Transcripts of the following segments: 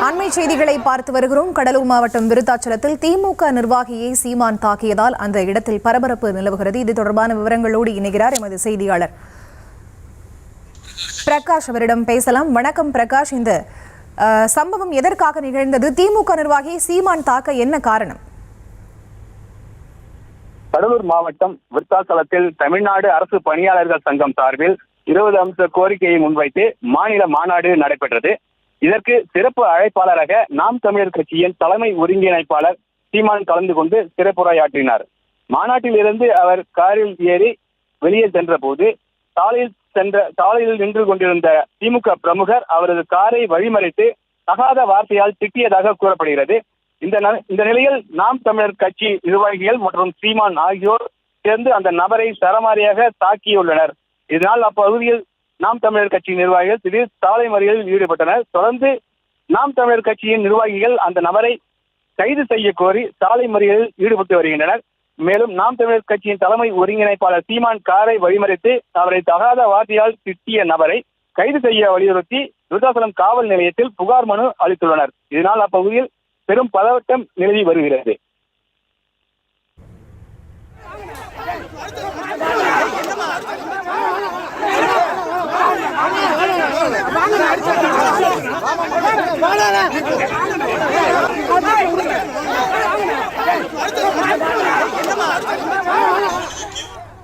அண்மை செய்திகளை பார்த்து வருகிறோம். கடலூர் மாவட்டம் விருத்தாச்சலத்தில் திமுக நிர்வாகியை சீமான் தாக்கியதால் அந்த இடத்தில் பரபரப்பு நிலவுகிறது. இது தொடர்பான விவரங்களோடு இணைகிறார் எமது செய்தியாளர் பிரகாஷ். அவரிடம் பேசலாம். வணக்கம் பிரகாஷ், இந்த சம்பவம் எதற்காக நிகழ்ந்தது? திமுக நிர்வாகியை சீமான் தாக்க என்ன காரணம்? கடலூர் மாவட்டம் விருத்தாச்சலத்தில் தமிழ்நாடு அரசு பணியாளர்கள் சங்கம் சார்பில் 20 அம்ச கோரிக்கையை முன்வைத்து மாநில மாநாடு நடைபெற்றது. இதற்கு சிறப்பு அழைப்பாளராக நாம் தமிழர் கட்சியின் தலைமை ஒருங்கிணைப்பாளர் சீமான் கலந்து கொண்டு சிறப்புரையாற்றினார். மாநாட்டில் இருந்து அவர் காரில் ஏறி வெளியே சென்ற போது சாலையில் நின்று கொண்டிருந்த திமுக பிரமுகர் அவரது காரை வழிமறைத்து தகாத வார்த்தையால் திட்டியதாக கூறப்படுகிறது. இந்த நிலையில் நாம் தமிழர் கட்சி நிர்வாகிகள் மற்றும் சீமான் ஆகியோர் சேர்ந்து அந்த நபரை சரமாரியாக தாக்கியுள்ளனர். இதனால் அப்பகுதியில் நாம் தமிழர் கட்சி நிர்வாகிகள் திடீர் சாலை மறியலில் ஈடுபட்டனர். தொடர்ந்து நாம் தமிழர் கட்சியின் நிர்வாகிகள் அந்த நபரை கைது செய்ய கோரி சாலை மறியலில் ஈடுபட்டு வருகின்றனர். மேலும் நாம் தமிழர் கட்சியின் தலைமை ஒருங்கிணைப்பாளர் சீமான் காரை வழிமறைத்து அவரை தகாத வார்த்தையால் திட்டிய நபரை கைது செய்ய வலியுறுத்தி விருத்தாச்சலம் காவல் நிலையத்தில் புகார் மனு அளித்துள்ளனர். இதனால் அப்பகுதியில் பெரும் பதட்டம் நிலவி வருகிறது.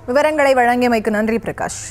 விவரங்களை வழங்கியமைக்கு நன்றி பிரகாஷ்.